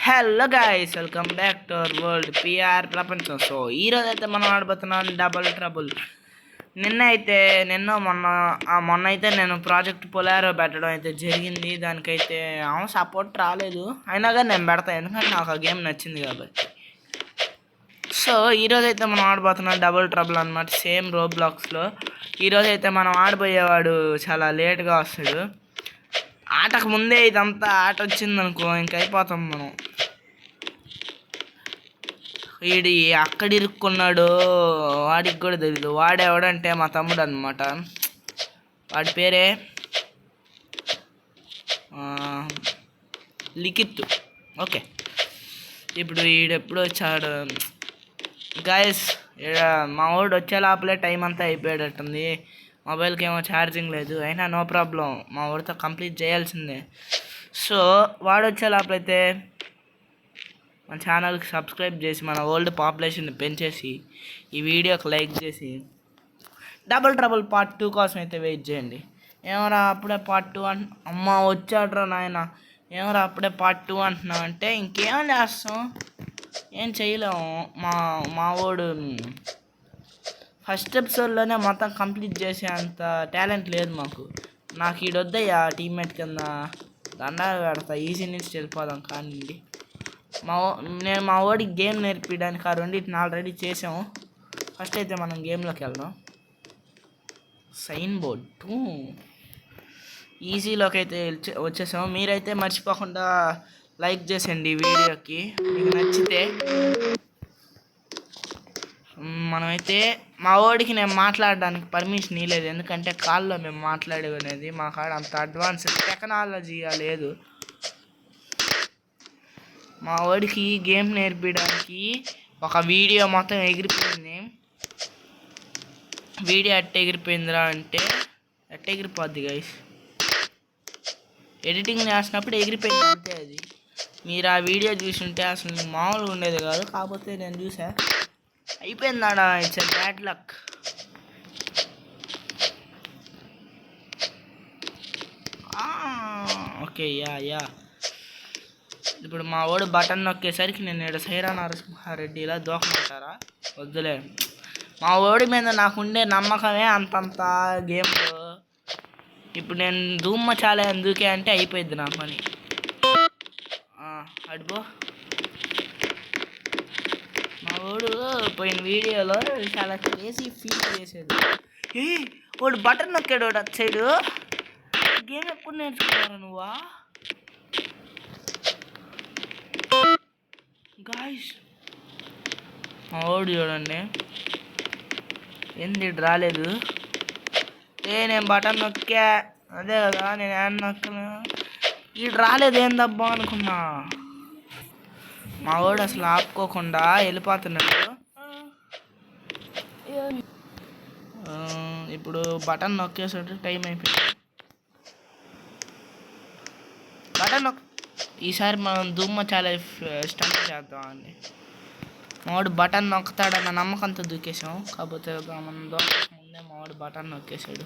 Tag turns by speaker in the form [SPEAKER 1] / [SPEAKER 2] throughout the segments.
[SPEAKER 1] Hello guys, welcome back to our world PR ప్రపంచం. So ఈరోజు అయితే మనం ఆడబోతున్నాం డబుల్ ట్రబుల్. మొన్న అయితే నేను ప్రాజెక్ట్ పొలారో పెట్టడం అయితే జరిగింది. దానికైతే సపోర్ట్ రాలేదు, అయినా కానీ నేను పెడతాను ఎందుకంటే నాకు ఆ గేమ్ నచ్చింది కాబట్టి. సో ఈరోజు అయితే మనం ఆడబోతున్నాం డబుల్ ట్రబుల్ అనమాట, సేమ్ రోబ్లాక్స్లో. ఈరోజు అయితే మనం ఆడబోయేవాడు చాలా లేట్గా వస్తాడు. ఆటకు ముందే ఇదంతా ఆట వచ్చిందనుకో ఇంక అయిపోతాం మనం. వీడి అక్కడ ఇరుక్కున్నాడు, వాడికి కూడా తెలీదు. వాడెవడంటే మా తమ్ముడు అనమాట. వాడి పేరే లిఖిత్. ఓకే, ఇప్పుడు వీడెప్పుడు వచ్చాడు గాయస్? మా వాడు వచ్చే లోపలే టైం అంతా అయిపోయేటట్టుంది. మొబైల్కి ఏమో ఛార్జింగ్ లేదు, అయినా నో ప్రాబ్లం, మా వాడితో కంప్లీట్ చేయాల్సిందే. సో వాడు వచ్చే లోపలైతే మన ఛానల్కి సబ్స్క్రైబ్ చేసి మన ఓల్డ్ పాపులేషన్ పెంచేసి ఈ వీడియోకి లైక్ చేసి డబుల్ ట్రబుల్ పార్ట్ 2 కోసం అయితే వెయిట్ చేయండి. ఏమరా అప్పుడే పార్ట్ 2 అమ్మ వచ్చాడ్రా నాయన, ఏమరా అప్పుడే పార్ట్ 2 అంటున్నావు అంటే ఇంకేం చేస్తాం, ఏం చేయలేము. మా వాడు ఫస్ట్ ఎపిసోడ్లోనే మొత్తం కంప్లీట్ చేసే అంత టాలెంట్ లేదు మాకు. నాకు ఈడొద్దయ్యా టీమ్మేట్ కింద దండాలు పెడతా, ఈజీ నుంచి వెళ్ళిపోదాం కానివ్వండి. నేను మా వాడికి గేమ్ నేర్పించడానికి ఆ రెండింటిని ఆల్రెడీ చేసాము. ఫస్ట్ అయితే మనం గేమ్లోకి వెళ్దాం. సైన్ బోర్డ్ 2 ఈజీలోకి అయితే వచ్చేసాము. మీరైతే మర్చిపోకుండా లైక్ చేసేయండి వీడియోకి, మీకు నచ్చితే. మనమైతే మా వాడికి నేను మాట్లాడడానికి పర్మిషన్ ఇవ్వలేదు, ఎందుకంటే కాల్లో మేము మాట్లాడేది మా కాడ అంత అడ్వాన్స్ టెక్నాలజీ లేదు. మా వాడికి గేమ్ నేర్పించడానికి ఒక వీడియో మొత్తం ఎగిరిపోయింది. వీడియో ఎగిరిపోయిందిరా అంటే ఎగిరిపోద్ది గైస్, ఎడిటింగ్ చేసినప్పుడు ఎగిరిపోయింది అంతే. అది మీరు ఆ వీడియో చూసుంటే అసలు మామూలుగా ఉండేది కాదు. కాకపోతే నేను చూసా, అయిపోయిందాడా. It's a bad luck. Okay, yeah ఇప్పుడు మా వాడు బటన్ నొక్కేసరికి నేను ఇక్కడ సైరా నరసింహారెడ్డి ఇలా దూకమంటారా? వద్దులే. మా వాడి మీద నాకుండే నమ్మకమే అంతంత గేమ్లో. ఇప్పుడు నేను ధూమ్మ చాలా ఎందుకే అంటే అయిపోయింది నా పని. అడిపో. మా వాడు పోయిన వీడియోలో చాలా క్రేజీ ఫీల్ చేసేది. వాడు బటన్ నొక్కాడు వాడు అటు సైడు. గేమ్ ఎప్పుడు నేర్చుకున్నారా నువ్వా గాయ్స్? మా వాడు చూడండి, ఏంది రాలేదు. నేను బటన్ నొక్కా, అదే కదా నేను హ్యాండ్ నొక్కను, వీడు రాలేదు. ఏందబ్బా అనుకున్నా. మా వాడు అసలు ఆపుకోకుండా వెళ్ళిపోతున్నాడు. ఇప్పుడు బటన్ నొక్కేసరికి టైం అయిపోయింది. బటన్ ఈసారి మనం దుమ్మ చాలా స్టంట్ చేద్దామండి. మావాడు బటన్ నొక్కుతాడన్న నమ్మకంతో దూకేసాం. కాకపోతే మనం దూకేసే ముందే మావాడు బటన్ నొక్కేసాడు.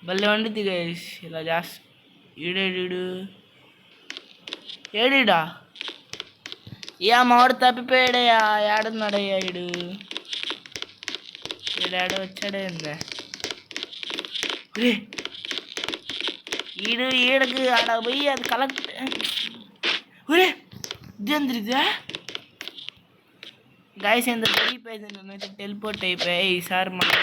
[SPEAKER 1] భలే వండిద్ది గైస్ ఇలా చేస్తా. ఏడీడా మావాడు తప్పిపోయాడయ్యా. ఏడున్నాడయ్యా ఈడాడో వచ్చాడేందా? ఈడకి ఆడ పోయి అది కలెక్ట్. ఇదేంద్రిదా గాయస్? ఎంత పెరిగిపోయింది, నేనైతే టెలిపోర్ట్ అయిపోయాయి. ఈసారి మనం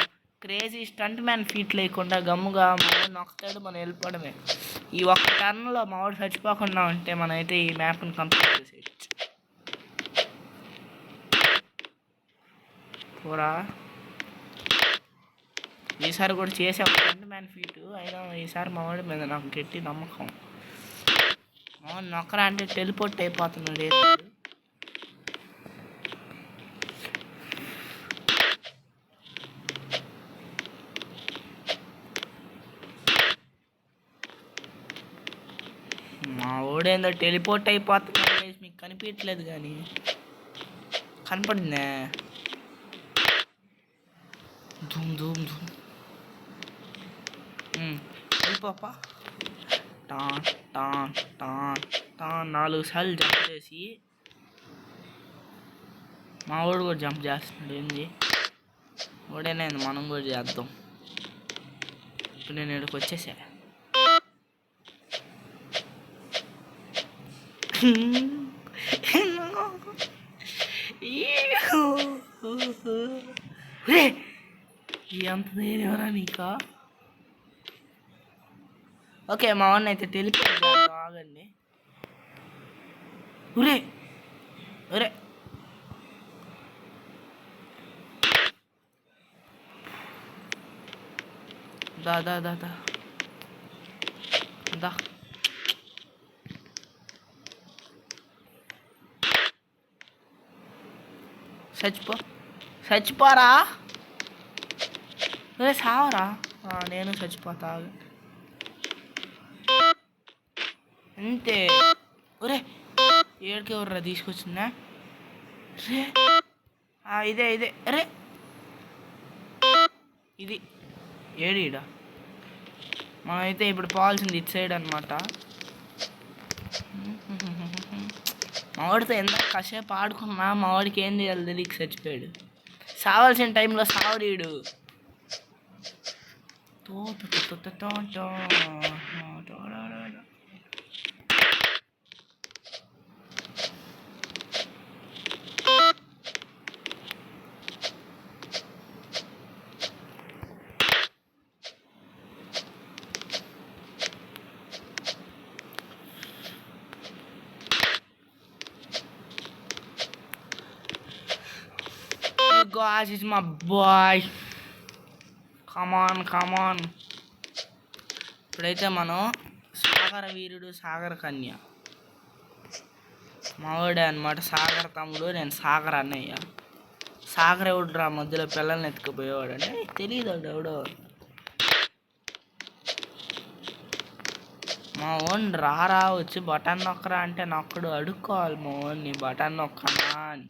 [SPEAKER 1] క్రేజీ స్టంట్ మ్యాన్ ఫీట్ లేకుండా గమ్ముగా మనం నొక్కతాడు, మనం వెళ్ళిపోవడమే. ఈ ఒక్క టర్న్లో మా వాడు చచ్చిపోకుండా ఉంటే మనమైతే ఈ మ్యాప్ని కంప్లీట్ చేసేయచ్చు. కూడా ఈసారి కూడా చేసే ఒక స్టంట్ మ్యాన్ ఫీట్. అయినా ఈసారి మా వాడి మీద నాకు గట్టి నమ్మకం. మా వాడు నొక్కరా అంటే టెలిపోర్ట్ అయిపోతున్నాడు. మా వాడేందో టెలిపోర్ట్ అయిపోతున్నాడు. మీకు కనిపించట్లేదు కానీ కనపడిందే. ధూమ్ ధూమ్ ధూమ్. వెళ్ళిపోపా. టాన్ టాన్ టాన్ టాన్ 4 సార్లు జంప్ చేసి మా వాడు కూడా జంప్ చేస్తున్నాడు. ఏంది వాడేనేది, మనం కూడా చేద్దాం. ఇప్పుడు నేను ఇక్కడికి వచ్చేసా. ఎంత ధైర్యమరా నీకా? ఓకే, మా వాడిని అయితే తెలిపోయింది. ఆగండి. ఒరే ఒరే దా దా దా దా దా. చచ్చిపోరా. ఒరే సావరా. నేను చచ్చిపోతా. అంతే. ఒరే ఏడికి ఎవర్రా తీసుకొచ్చిందా? రే ఇదే అరే ఇది ఏడీడ. మనమైతే ఇప్పుడు పోవాల్సింది ఇటు సైడ్ అనమాట. మావాడితో ఎంత కాసేపు ఆడుకున్నా మావాడికి ఏం చేయాలి తెలియక చచ్చిపోయాడు. సావాల్సిన టైంలో సావడీడు. Guys, it's my boy. Come on. ఇప్పుడైతే మనం సాగర వీరుడు సాగర కన్య మావాడే అనమాట. సాగర తమ్ముడు, నేను సాగర అన్నయ్య. సాగర ఎవడురా మధ్యలో పిల్లల్ని ఎత్తుకుపోయేవాడు అంటే తెలియదు ఎవడో. మా ఓన్ రారా వచ్చి బటన్ నొక్కరా అంటే నొక్కడు. అడుక్కోవాలి మా ఓన్ని బటన్ నొక్కనా అని.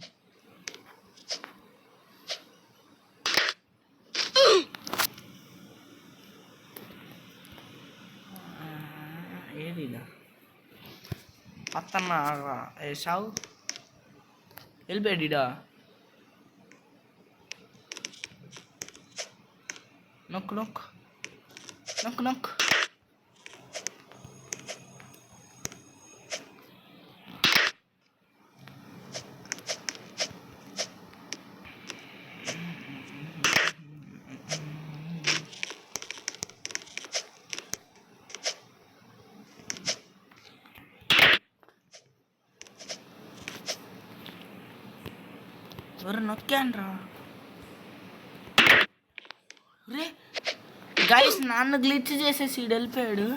[SPEAKER 1] ఏదిదా అత్తన్న వేసావు వెళ్ళిపోయాడిడా. నొక్కు. ఎవరు నొక్కాన్రా? రే గైస్ నన్ను గ్లిచ్ చేసేసి ఈడు వెళ్ళిపోయాడు.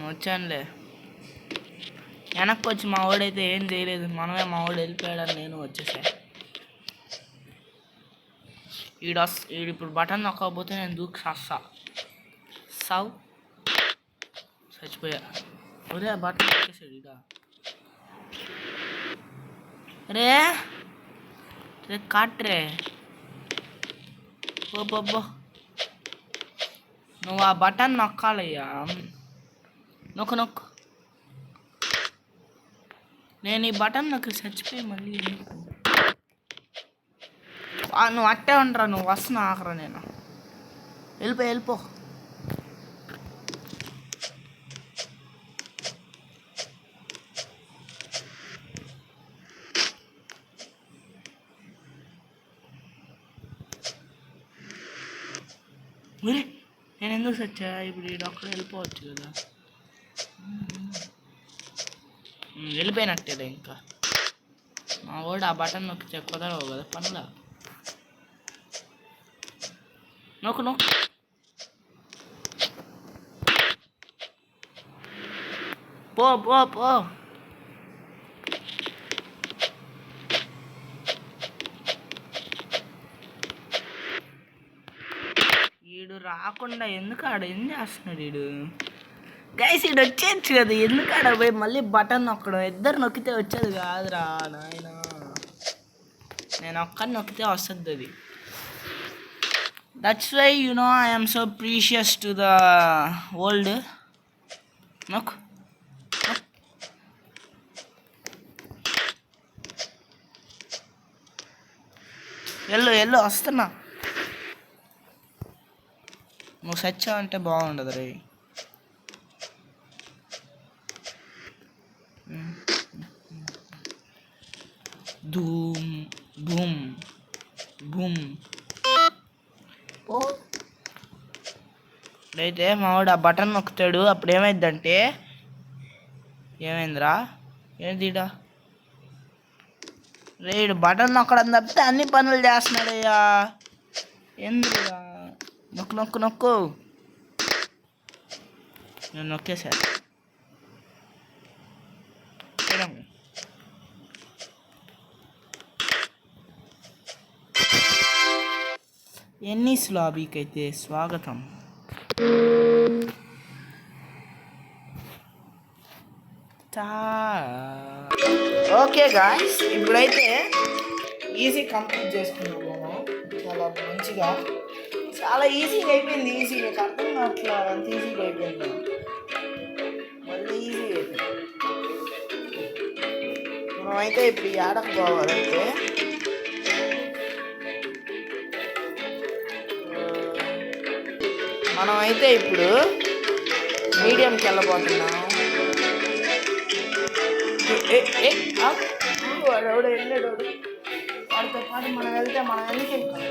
[SPEAKER 1] వచ్చానులే. వెనక్కి వచ్చి మా వాడైతే ఏం చేయలేదు. మనమే మా వాడు వెళ్ళిపోయాడని నేను వచ్చేసా. ఈడు ఇప్పుడు బటన్ నొక్కకపోతే నేను దూకి సావు చచ్చిపోయా. ఒరే బటన్ నొక్కేసాడు ఇక. రే కాట్రే బొబ్బో, నువ్వు ఆ బటన్ నొక్కాలయ్యా. నొక్కు. నేను ఈ బటన్ నొక్కి చచ్చిపోయి మళ్ళీ నువ్వు అట్టే ఉండరా. నువ్వు వస్తున్నా ఆఖరా. నేను వెళ్ళిపో. మరి నేను ఎందుకు చచ్చా? ఇప్పుడు ఈ డాక్టర్ వెళ్ళిపోవచ్చు కదా. వెళ్ళిపోయినట్టేలే ఇంకా. మా వాడు ఆ బటన్ నొక్కి కుదరవు కదా పనులా. నొక్కు. పో. వీడు రాకుండా ఎందుకు ఏం చేస్తున్నాడు వీడు? గైస్ వీడు వచ్చేయచ్చు కదా, ఎందుకు పోయి మళ్ళీ బటన్ నొక్కడం? ఇద్దరు నొక్కితే వచ్చేది కాదురా నాయన. నేను ఒక్కడిని నొక్కితే వస్తుంది అది. That's why I'm so precious to the world. నొక్కు. ఎల్లు వస్తున్నా. నువ్వు సచ్చావు అంటే బాగుండదు రే. ధూమ్ బూమ్ బూమ్. ఇప్పుడైతే మావాడు ఆ బటన్ నొక్కుతాడు. అప్పుడు ఏమైందంటే ఏమైందిరా ఏంటిడా రేడు బటన్ నొక్కడం తప్పితే అన్ని పనులు చేస్తున్నాడయ్యా. ఎందుకురా నొక్కు నొక్కు నొక్కు. నేను నొక్కేసా. ఎన్నిస్ లాబీకి అయితే స్వాగతం. ఓకే గాయ్స్, ఇప్పుడైతే ఈజీ కంప్లీట్ చేసుకున్నాము మనం. చాలా మంచిగా, చాలా ఈజీగా అయిపోయింది. మీకు అర్థం కావట్లా అంత ఈజీగా అయిపోయింది. మళ్ళీ ఈజీగా అయిపోయింది. మనమైతే ఇప్పుడు ఈ ఆడకు పోవాలంటే మనమైతే ఇప్పుడు మీడియంకి వెళ్ళబోతున్నాం. వాడు వెళ్ళాడు. వాడితో పాటు మనం వెళ్తే మనం ఎందుకు వెళ్తాం?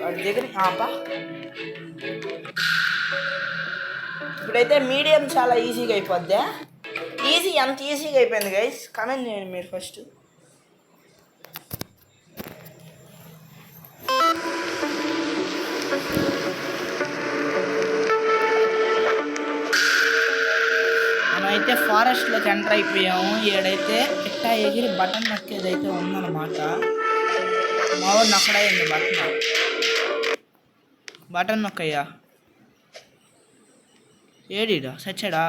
[SPEAKER 1] వాడి దగ్గరికి ఇప్పుడైతే మీడియం చాలా ఈజీగా అయిపోద్ది. ఎంత ఈజీగా అయిపోయింది గైస్, కామెంట్ చేయండి మీరు ఫస్ట్. మనమైతే ఫారెస్ట్లోకి ఎంటర్ అయిపోయాము. ఏడైతే పిట్టా ఎగిరి బటన్ నొక్కేదైతే ఉందన్నమాట. మావాడు నొక్కడైంది బటన్ నొక్కయ్యా. ఏడిడా సచ్చాడా?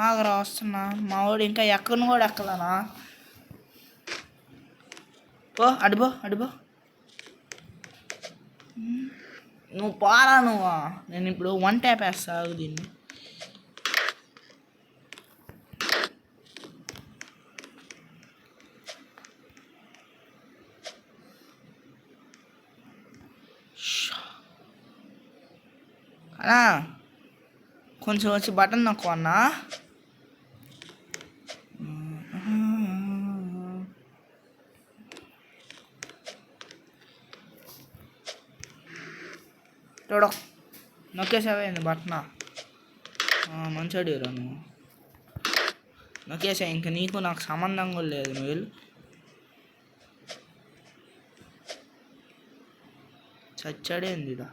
[SPEAKER 1] ఆగరా వస్తున్నా. మావాడు ఇంకా ఎక్కను కూడా ఎక్కలానా. అడుబో నువ్వు పోరా నువ్వా. నేను ఇప్పుడు 1 ట్యాప్ వేస్తా దీన్ని. అన్నా కొంచెం వచ్చి బటన్ నొక్కు అన్నా. చూడ నొక్కేసావేంది బటనా? మంచోడిరా నువ్వు. నొక్కేసా. ఇంకా నీకు నాకు సంబంధం కూడా లేదు. నువ్వు వెళ్ళు. చచ్చాడేందిడా.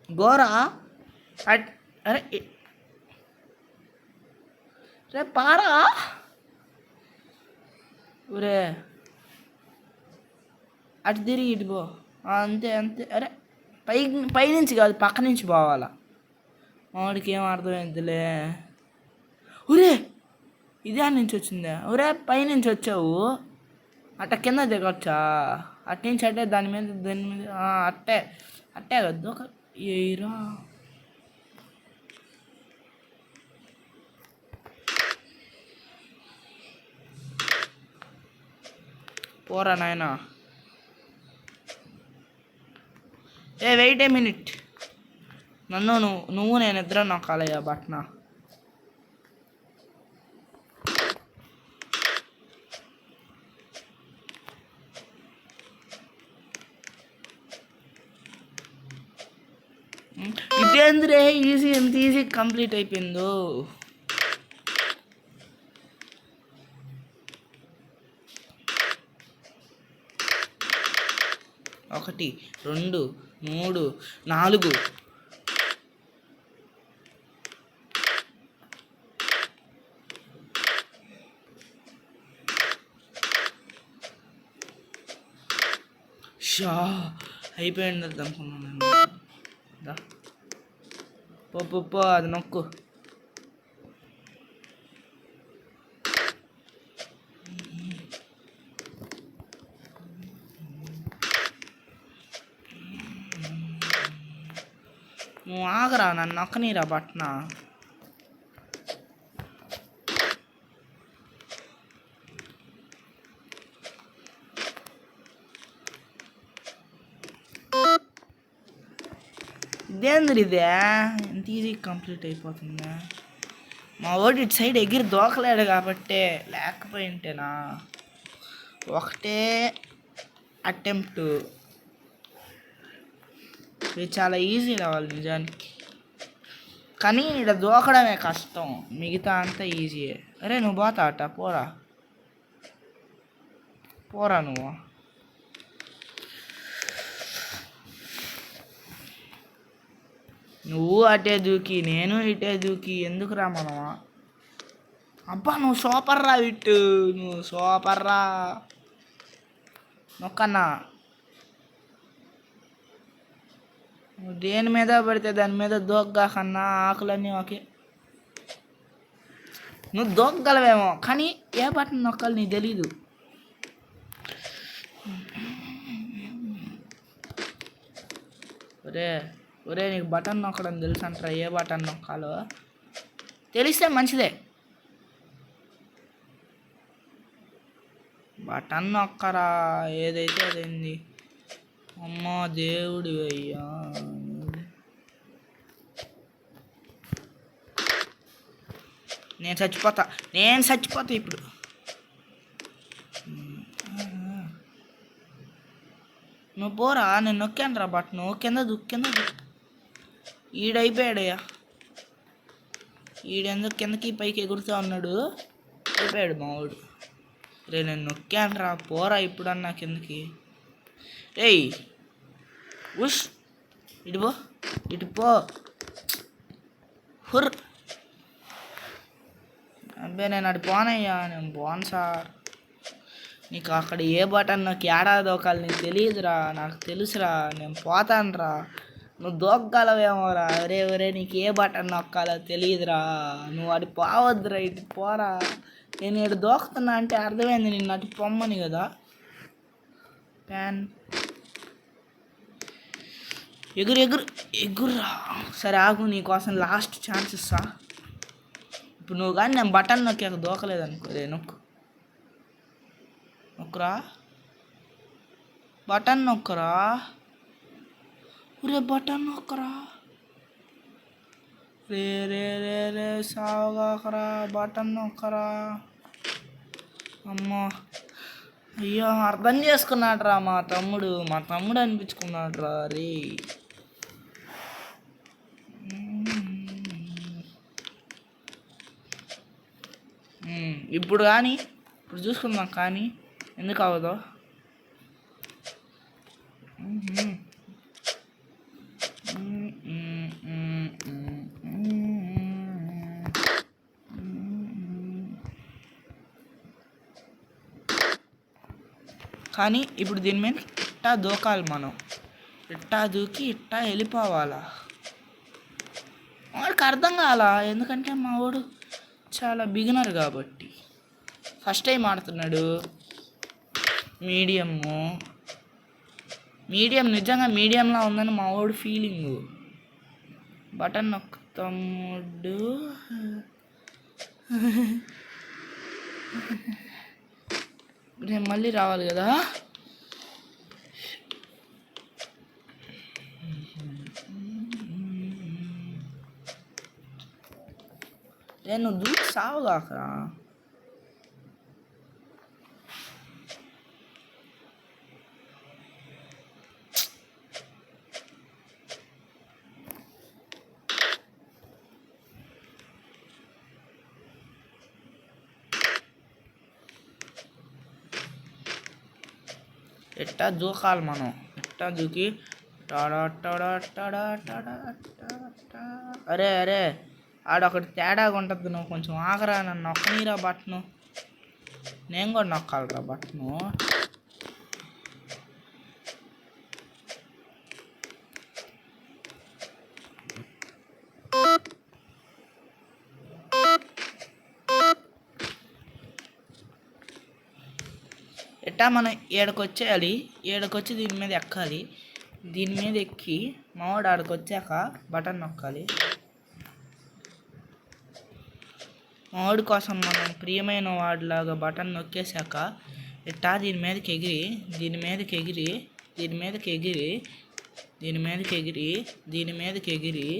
[SPEAKER 1] గోరా అరే రే పారా. ఒరే అటు తిరిగి ఇటు పో. అంతే. అరే పైనుంచి కాదు, పక్క నుంచి పోవాలా. మావాడికి ఏం అర్థమైందిలే. ఒరే ఇదే నుంచి వచ్చిందా? ఒరే పైనుంచి వచ్చావు, అట్ట కింద దిగొచ్చా? అట్నుంచి అంటే దాని మీద అట్టే వద్దు. ఒక ఏరా పోరా నాయనా. Wait a minute. నువ్వు నేను ఇద్దరం నొక్కాలయ్యా బట్నా. ఇదేంద్రే ఎంత ఈజీ కంప్లీట్ అయిపోయిందో. 1 2 3 4. షా అయిపోయింది అనుకున్నాను నేను. దా పో అది నొక్కు. నువ్వు ఆగరా, నన్ను నొక్కనీరా బట్న. ఇదేంద్ర ఇదే ఎంత ఈజీ కంప్లీట్ అయిపోతుందా? మా వాడు ఇటు సైడ్ ఎగిరి దోకలేడు కాబట్టి, లేకపోయింటేనా ఒకటే అటెంప్ట్. ఇది చాలా ఈజీ రావాలి నిజానికి, కానీ ఇక్కడ దూకడమే కష్టం, మిగతా అంతా ఈజీయే. అరే నువ్వు పోతా అట, పోరా నువ్వు అటే దూకి నేను ఇటే దూకి ఎందుకురా మనమా? అబ్బా నువ్వు సూపర్ రా విట్టు, నువ్వు సూపర్ రా. నొక్కన్నా, నువ్వు దేని మీద పడితే దాని మీద దూకగాకన్నా, ఆకులన్నీ ఓకే. నువ్వు దూకగలవేమో కానీ ఏ బటన్ నొక్కాలి నీకు తెలీదు. ఒరే నీకు బటన్ నొక్కడం తెలుసు అంటారా? ఏ బటన్ నొక్కాలో తెలిస్తే మంచిదే. బటన్ నొక్కరా, ఏదైతే అదేంది. అమ్మా దేవుడి అయ్యా, నేను చచ్చిపోతా ఇప్పుడు. నువ్వు పోరా, నేను నొక్కాను రా బటను. కింద దూకు. ఈడైపోయాడయ్యా, ఈడెందుకు కిందకి పైకి ఎగురుతూ ఉన్నాడు? అయిపోయాడు మావాడు. నేను నొక్కాను రా, పోరా ఇప్పుడన్నా కిందకి. ఏయ్ ఉష్, ఇటు పో హుర్. అబ్బే నేను అటు పోనయ్యా, నేను పోను సార్. నీకు అక్కడ ఏ బటన్ నాకు ఏడాది ఒకళ్ళు నీకు తెలియదురా, నాకు తెలుసురా, నేను పోతానురా. నువ్వు దూకగలవేమోరా. ఒరే నీకు ఏ బటన్ నొక్కాలో తెలియదురా, నువ్వు అటు పోవద్దురా, ఇటు పోరా. నేను ఇటు దూకుతున్నా అంటే అర్థమైంది నిన్ను అటు పొమ్మని కదా. ప్యాన్ ఎగుర్రా. సరే ఆగు, నీకోసం లాస్ట్ ఛాన్స్ ఇస్తా. ఇప్పుడు నువ్వు కానీ నేను బటన్ నొక్కాక దూకలేదనుకో, నొక్కురా, బటన్ నొక్కరా. బటన్ నొక్కరా. రే సావుగాకరా, బటన్ నొక్కరా. అమ్మా అయ్యో, అర్థం చేసుకున్నాడు రా మా తమ్ముడు అనిపించుకున్నాడు రా. రే ఇప్పుడు చూసుకుందాం కానీ ఎందుకు అవ్వదు. కానీ ఇప్పుడు దీని మీద ఇట్టా దూకాలి మనం, ఇట్టా దూకి ఇట్టా వెళ్ళిపోవాలా. వాడికి అర్థం కాలా, ఎందుకంటే మా వాడు చాలా బిగినర్ కాబట్టి, ఫస్ట్ టైం ఆడుతున్నాడు. మీడియం నిజంగా మీడియంలా ఉందని మా వాడు ఫీలింగు. బటన్ నొక్కుతాముడు. నేను మళ్ళీ రావాలి కదా. నేను దూకి సావుగాకరా. ఎట్టా దూకాలి మనం, ఎట్టా దూకి అరే ఆడొకటి తేడాగా ఉంటుంది. నువ్వు కొంచెం ఆగరా, నన్ను నొక్కనీరా బట్టను. నేను కూడా నొక్కాలిరా బట్టను. ఇట్టా మనం ఏడకొచ్చేయాలి. ఏడకొచ్చి దీని మీద ఎక్కాలి. దీని మీద ఎక్కి మావాడు ఆడికి వచ్చాక బటన్ నొక్కాలి. మావాడి కోసం మనం ప్రియమైన వాడిలాగా బటన్ నొక్కేశాక ఇట్టా దీని మీదకి ఎగిరి దీని మీదకి ఎగిరి దీని మీదకి ఎగిరి దీని మీదకి ఎగిరి దీని మీదకి ఎగిరి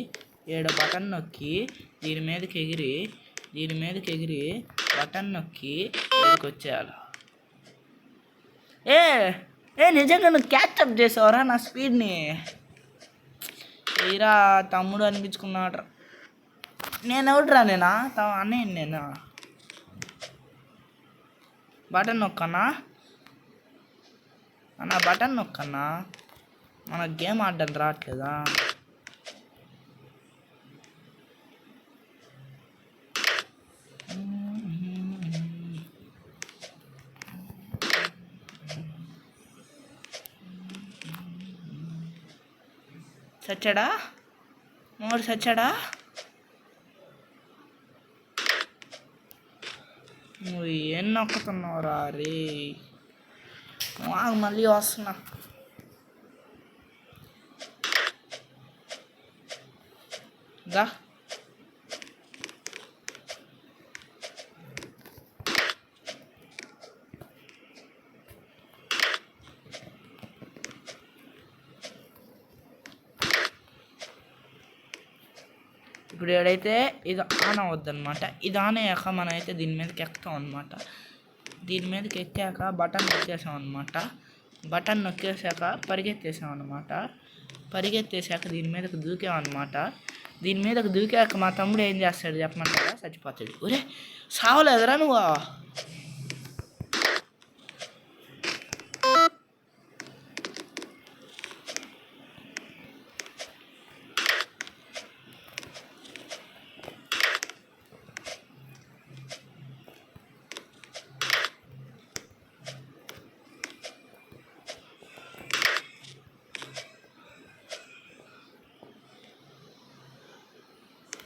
[SPEAKER 1] ఏడ బటన్ నొక్కి దీని మీదకి ఎగిరి దీని మీదకి ఎగిరి బటన్ నొక్కి ఇక్కడికి వచ్చేయాలి. ఏ నిజంగా నువ్వు క్యాచ్అప్ చేసావురా నా స్పీడ్ని. తీరా తమ్ముడు అనిపించుకున్నాడు. నేను ఎవడురా నేనా అన్నయ్య నేనా? బటన్ నొక్కన్నా అన్న, బటన్ నొక్కన్నా. మన గేమ్ ఆడడం రావట్లేదా? సచ్చాడా మూడు? సచ్చాడా? నువ్వు ఏం నొక్కుతున్నావురా? రే మళ్ళీ వస్తున్నా. దా ఇప్పుడు ఏడైతే ఇది ఆన్ అవ్వద్దనమాట. ఇది ఆన్ అయ్యాక మనం అయితే దీని మీదకి ఎక్కుతాం అనమాట. దీని మీదకి ఎక్కాక బటన్ నొక్కేసాం అనమాట. బటన్ నొక్కేసాక పరిగెత్తేసాం అనమాట. పరిగెత్తేసాక దీని మీదకి దూకాం అనమాట. దీని మీదకి దూకాక మా తమ్ముడు ఏం చేస్తాడు చెప్పమంటారా? చచ్చిపోతాడు. ఒరే సావలేదురా నువ్వు?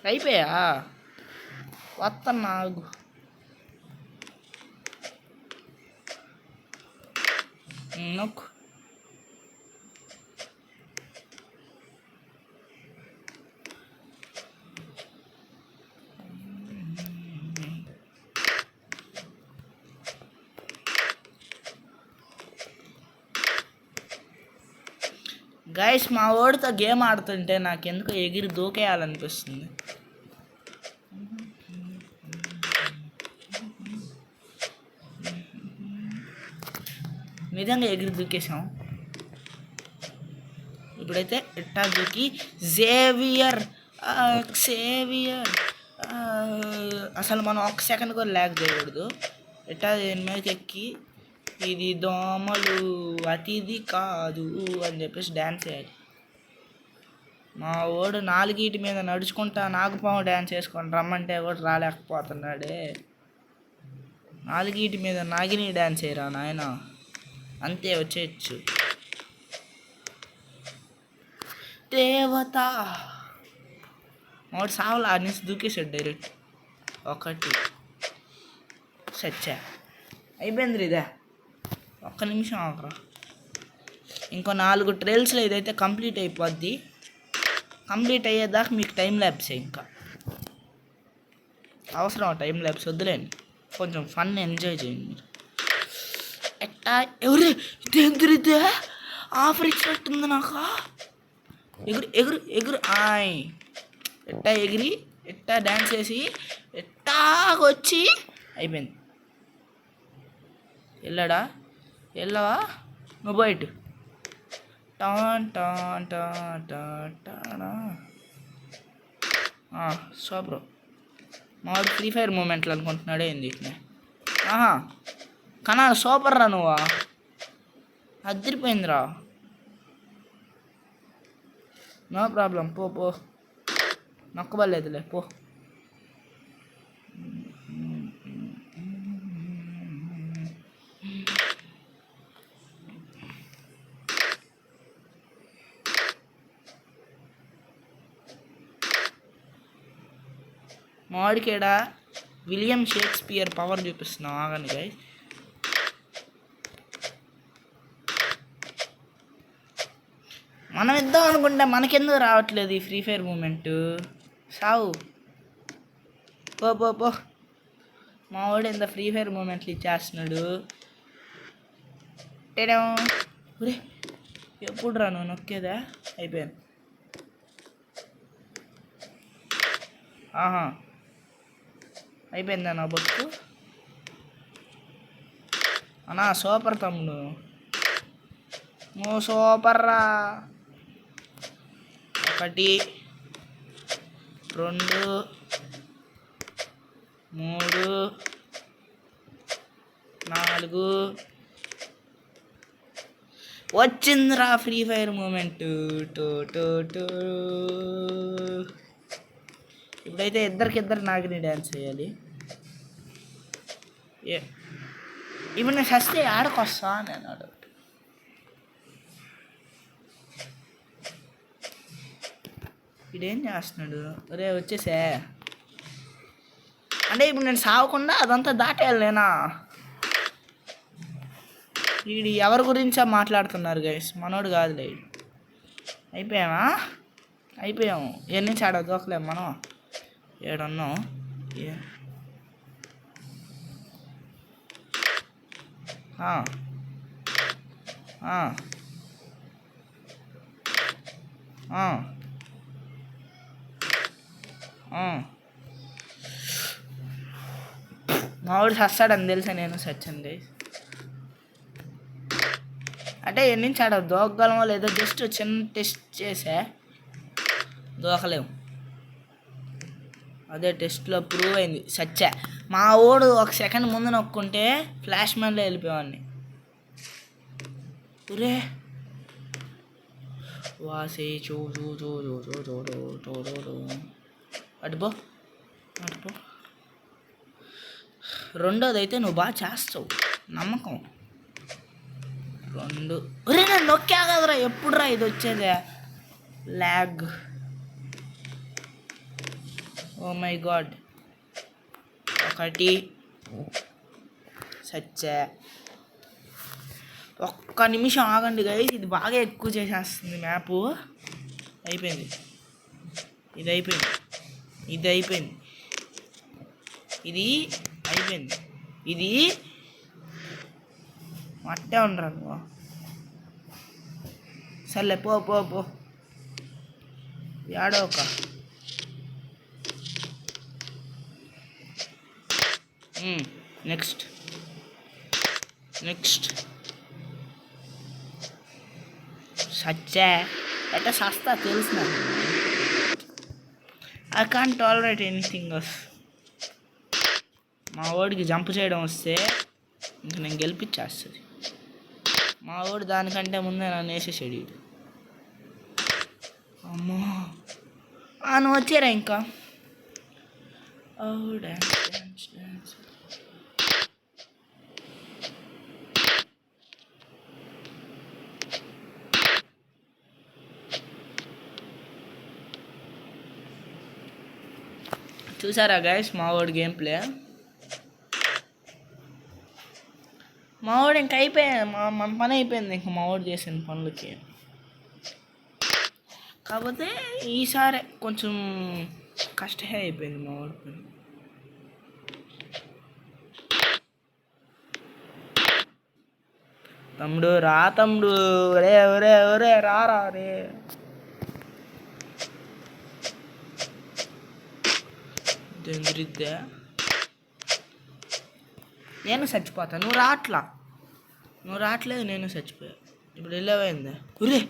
[SPEAKER 1] అయిపోయా వస్తున్నా. నొక్కు. గైస్ మా వాడితో గేమ్ ఆడుతుంటే నాకెందుకు ఎగిరి దూకేయాలనిపిస్తుంది. నిజంగా ఎగిరి దూకేసాం. ఇప్పుడైతే ఇట్టా దూకి జేవియర్ అసలు మనం 1 సెకండ్ కూడా ల్యాగ్ చేయకూడదు. ఇట్టా దీని మీదకి ఎక్కి ఇది దోమలు అతిది కాదు అని చెప్పేసి డ్యాన్స్ చేయాలి. మా వాడు 4 మీద నడుచుకుంటా నాగపాము డ్యాన్స్ వేసుకొని రమ్మంటే కూడా రాలేకపోతున్నాడే. 4 మీద నాగిని డ్యాన్స్ వేయరా నాయన, అంతే వచ్చేయచ్చు. దేవత వాడు సావులు ఆడిసి దూకేసాడు డైరెక్ట్. 1 సచ్చా అయిపోయింది. ఇదే 1 నిమిషం ఆకరా. ఇంకో 4 ట్రైల్స్లో ఇదైతే కంప్లీట్ అయిపోద్ది. కంప్లీట్ అయ్యేదాకా మీకు టైం ల్యాబ్స్ ఇంకా అవసరం. టైం ల్యాబ్స్ వద్దులేండి, కొంచెం ఫన్ ఎంజాయ్ చేయండి మీరు. ఎట్టా ఎవరు ఇదే ఆఫర్ ఇచ్చినట్టుంది నాకు. ఎగురు ఎగురు ఎగురు ఆయ్. ఎట్టా ఎగిరి ఎట్టా డ్యాన్స్ వేసి ఎట్టాగొచ్చి అయిపోయింది. వెళ్ళాడా? వెళ్ళవా నువ్వు బయట? టాన్ టాన్ టాన్ టానా సూపర్. మావాడు ఫ్రీ ఫైర్ మూమెంట్లు అనుకుంటున్నాడే ఏంది ఇట్లా? కన్నా సూపర్ రా నువ్వా, అదిరిపోయిందిరా. నో ప్రాబ్లం, పో పో, నొక్కబలేదులే పో. మాడికేడా విలియం షేక్స్పియర్ పవర్ చూపిస్తున్నాం. ఆగండి గైస్. మనం ఇద్దాం అనుకుంటే మనకెందుకు రావట్లేదు ఈ ఫ్రీ ఫైర్ మూమెంట్? సావు పో పో పో. మా వాడు ఎంత ఫ్రీ ఫైర్ మూమెంట్లు ఇచ్చేస్తున్నాడు. ఒరే ఎప్పుడు రా నువ్వు నొక్కేదా? అయిపోయాను. ఆహా అయిపోయిందా నా బొక్కు? అన్నా సూపర్ తమ్ముడు, నువ్వు సూపర్ రా. 1 2 3 4 వచ్చిందిరా ఫ్రీ ఫైర్ మూమెంట్. ఇప్పుడైతే ఇద్దరికిద్దరు నాగిని డ్యాన్స్ చేయాలి. ఇప్పుడు నేను చస్తే ఆడకొస్తా నేను ఆడు. ఇడేం చేస్తున్నాడు? ఒరే వచ్చేసా అంటే ఇప్పుడు నేను సావకుండా అదంతా దాటేయాలి నేనా? వీడి ఎవరి గురించో మాట్లాడుతున్నారు గైస్, మనోడు కాదులే. అయిపోయామా? అయిపోయాము. ఎన్ని నుంచి ఆడ దూకలేము మనం. ఏడున్నాం. మావాడు చస్తాడని తెలుసా నేను సచ్చాను గైస్. అంటే ఎన్ని నుంచి ఆడ దూకగలమో లేదో జస్ట్ చిన్న టెస్ట్ చేసా. దూకలేము. అదే టెస్ట్లో ప్రూవ్ అయింది, సచ్చా. మా ఓడు 1 సెకండ్ ముందు నొక్కుంటే ఫ్లాష్ మ్యాన్లో వెళ్ళిపోయేవాడిని. ఒరే వాసే చూ అటుపో అటుపో. రెండోది అయితే నువ్వు బాగా చేస్తావు, నమ్మకం. 2 ఒరే నేను నొక్కా కదరా, ఎప్పుడు రా ఇది వచ్చేదే? ల్యాగ్. Oh my god. 1 సచ్చా. 1 నిమిషం ఆగండి గైస్, ఇది బాగా ఎక్కువ చేసేస్తుంది మ్యాప్. అయిపోయింది. ఇది అయిపోయింది. ఇది అయిపోయింది. ఇది అయిపోయింది. ఇది అట్టే ఉండరా నువ్వు? సర్లే పో పో పో. యాడో ఒక నెక్స్ట్ సచ్చా. ఎట్లా సస్తా తెలుసు నాకు. I can't tolerate anything of. మా వాడికి జంప్ చేయడం వస్తే ఇంక నేను గెలిపించేస్తుంది. మా వాడు దానికంటే ముందే నన్ను వేసేసాడు. అమ్మో నువ్వు వచ్చారా ఇంకా? డాన్స్. చూసారా గైస్ మా వాడు గేమ్ ప్లే? మా వాడు ఇంక అయిపోయాడు, మన పని అయిపోయింది ఇంక మా వాడు చేసిన పనులకి. కాకపోతే ఈసారి కొంచెం కష్టమే అయిపోయింది మా వాడి పని. తమ్ముడు రా తమ్ముడు, ఒరే ఒరే ఒరే రా రే. నేను చచ్చిపోతా, నువ్వు రావట్లేదు, నేను చచ్చిపోయా. ఇప్పుడు వెళ్ళేవైందా? ఒరే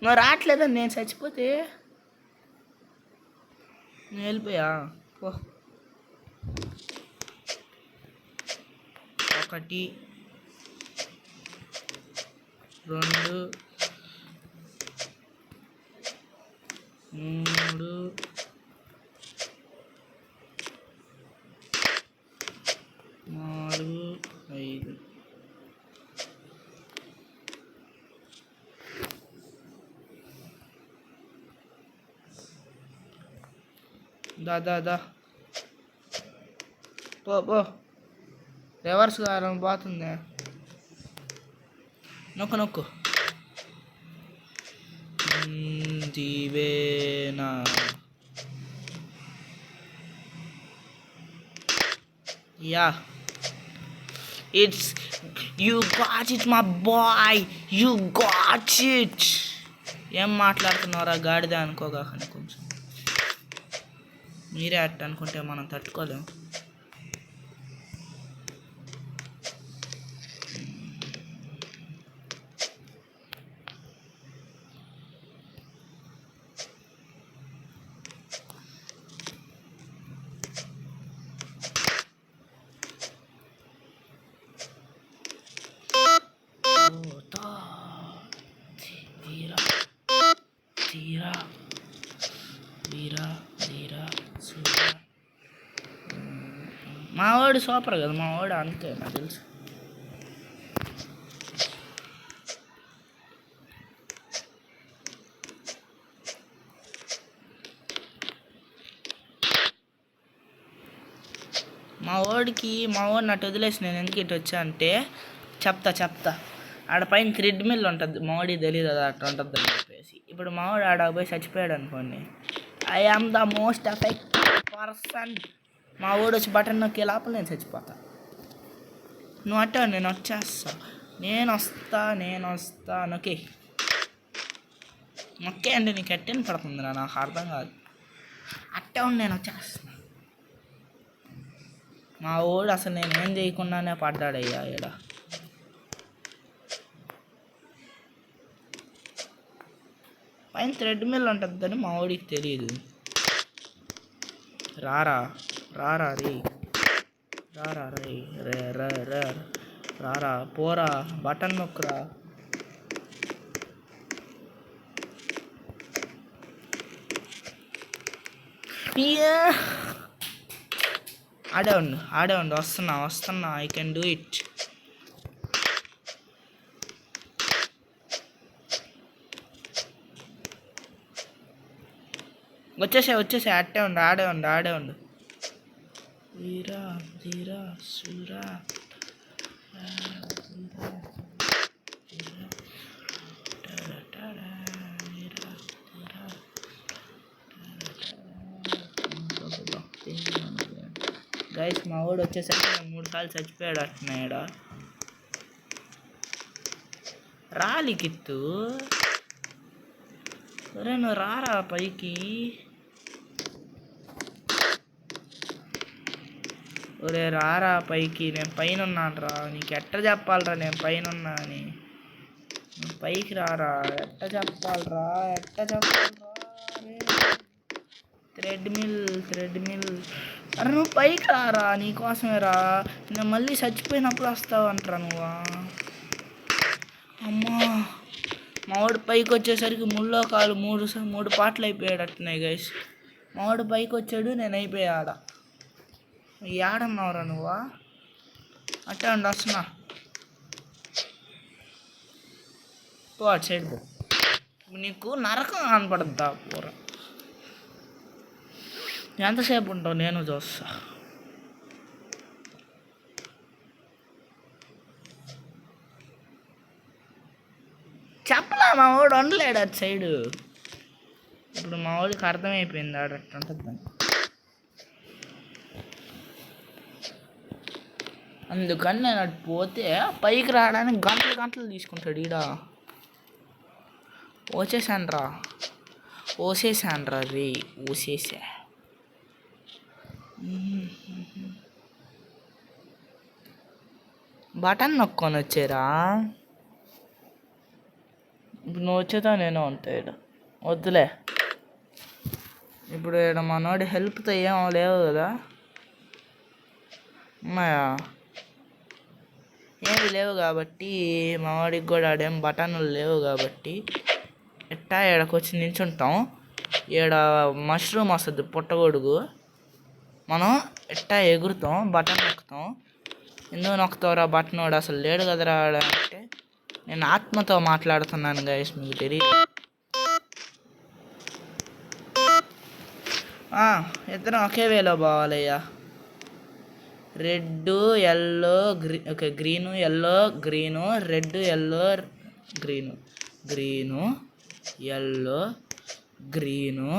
[SPEAKER 1] నువ్వు రావట్లేదని నేను చచ్చిపోతే నేను వెళ్ళిపోయా. 1 2 3 4 5. దా పో పో రివర్స్ కారం పోతుంది. నొక్కు నొక్కు. దీవేనా yeah it's you got it my boy, you got it. ఏం మాట్లాడుతున్నారా గాడిద అనుకోగానే, కొంచెం మీరే అట్ట అనుకుంటే మనం తట్టుకోలేము. వీరా ధీరా వీరా ధీరా సూరా. మా వాడు సూపర్ కదా, మా వాడు అంతే నాకు తెలుసు. మా వాడిని అటు వదిలేసి నేను ఎందుకు ఇటు వచ్చా అంటే చెప్తా ఆడ పైన థ్రెడ్మిల్ ఉంటుంది, మావాడికి తెలియదు అది అట్లా ఉంటుంది అని చెప్పేసి. ఇప్పుడు మావాడు ఆడ పోయి చచ్చిపోయాడు అనుకోండి, I am the most effective person. మా వాడు వచ్చి బటన్ నొక్కే లోపల నేను చచ్చిపోతా. నువ్వు అట్ట నేను వచ్చేస్తా, నేను వస్తా నొక్కే అంటే నీకు ఎట్టని పడుతుందిరా, నాకు అర్థం కాదు. అట్టే ఉండి నేను వచ్చేస్తా. మా వాడు అసలు నేను ఏం చేయకుండానే పడ్డాడయ్యా ఈడ. పైన థ్రెడ్మిల్ ఉంటుందని మా వాడికి తెలియదు. రారా రారా పోరా, బటన్ నొక్కురా. ఆడే ఉండు వస్తున్నా. I can do it. వచ్చేసే అట్టే ఉండు, ఆడే ఉండు. వీరా ధీరా సూరా. గైస్ మా వాడు వచ్చేసరికి 3 సార్లు చచ్చిపోయాడు అట్నాయడా. రాలికిత్తు ఒరే నువ్వు రారా పైకి. ఒరే రారా పైకి, నేను పైన ఉన్నాను రా. నీకు ఎట్ట చెప్పాలరా నేను పైన ఉన్నా అని. నువ్వు పైకి రారా, ఎట్ట చెప్పాలరా. థ్రెడ్మిల్ అరే నువ్వు పైకి రారా, నీకోసమే రా. నేను మళ్ళీ చచ్చిపోయినప్పుడు వస్తావు అంటారా నువ్వా. అమ్మా మా వాడు పైకి వచ్చేసరికి ముళ్ళో కాలు 3 పాటలు అయిపోయాడు అట్టున్నాయి గైస్. మా వాడు పైకి వచ్చాడు, నేను అయిపోయా ఆడ. ఏడన్నావురా నువ్వా. అట్టే అండి వస్తున్నా. పో అటు సైడ్ పో, నీకు నరకం కనపడద్దా పూర. ఎంతసేపు ఉంటావు, నేను చూస్తా. చెప్పలా మా వాడు వండలేడు అటు సైడు. ఇప్పుడు మా వాడికి అర్థమైపోయింది ఆడట్టు ఉంటుందని. అందుకని నేను అటు పోతే పైకి రావడానికి గంటలు తీసుకుంటాడు ఈడ. ఓసేసాను రే ఓసేసా. బటన్ నొక్కొని వచ్చారా. ఇప్పుడు నువ్వు వచ్చేదా నేను ఉంటాడు. వద్దులే ఇప్పుడు ఇక్కడ మనోడి హెల్ప్తో ఏమో లేవు కదా. ఉన్నాయా ఏమి లేవు కాబట్టి మా వాడికి కూడా ఆడేం బటన్లు లేవు కాబట్టి ఎట్టా ఈడకొచ్చి నించుంటాం. ఈడ మష్రూమ్ వస్తుంది పుట్టగొడుగు. మనం ఎట్టా ఎగురుతాం, బటన్ నొక్కుతాం. ఎందుకు నొక్కుతావురా బటన్ వాడు అసలు లేడు కదరా అంటే నేను ఆత్మతో మాట్లాడుతున్నాను గైస్, మీకు తెలియదు. ఇద్దరం ఒకే వేలో పోవాలయ్యా. Red yellow okay green yellow green red yellow green yellow green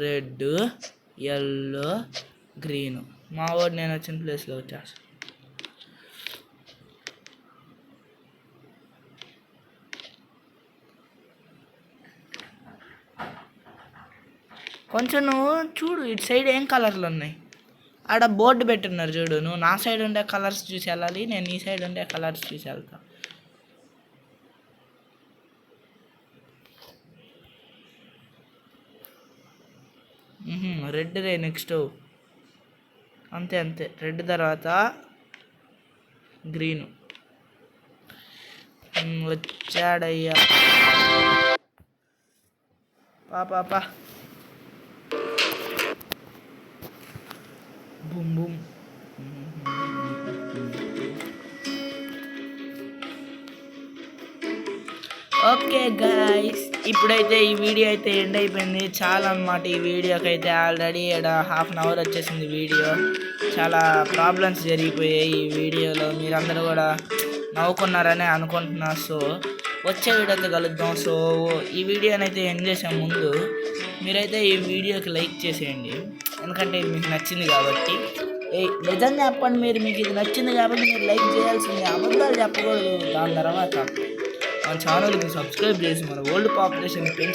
[SPEAKER 1] red yellow green. మా వాడు నేను వచ్చిన ప్లేస్లో వచ్చేస్తా. కొంచెం నువ్వు చూడు ఇటు సైడ్ ఏం కలర్లు ఉన్నాయి. ఆడ బోర్డు పెట్టున్నారు చూడు. నువ్వు నా సైడ్ ఉండే కలర్స్ చూసి వెళ్ళాలి, నేను నీ సైడ్ ఉండే కలర్స్ చూసి వెళ్తా. రెడ్ రే నెక్స్ట్. అంతే అంతే, రెడ్ తర్వాత గ్రీను. వచ్చాడయ్యా పాపా. Boom boom. ఓకే గాయ్స్, ఇప్పుడైతే ఈ వీడియో అయితే ఎండ్ అయిపోయింది. చాలా అన్నమాట ఈ వీడియోకి అయితే. ఆల్రెడీ హాఫ్ అన్ అవర్ వచ్చేసింది వీడియో. చాలా ప్రాబ్లమ్స్ జరిగిపోయాయి ఈ వీడియోలో. మీరందరూ కూడా నవ్వుకున్నారని అనుకుంటున్నా. సో వచ్చే వీడియోతో కలుద్దాం. సో ఈ వీడియోనైతే ఎండ్ చేసే ముందు మీరైతే ఈ వీడియోకి లైక్ చేసేయండి, ఎందుకంటే ఇది మీకు నచ్చింది కాబట్టి. నిజంగా చెప్పండి, మీకు ఇది నచ్చింది కాబట్టి మీరు లైక్ చేయాల్సింది, అబద్ధాలు చెప్పకూడదు. దాని తర్వాత మన ఛానల్ని సబ్స్క్రైబ్ చేసి మన వరల్డ్ పాపులేషన్ పెంచి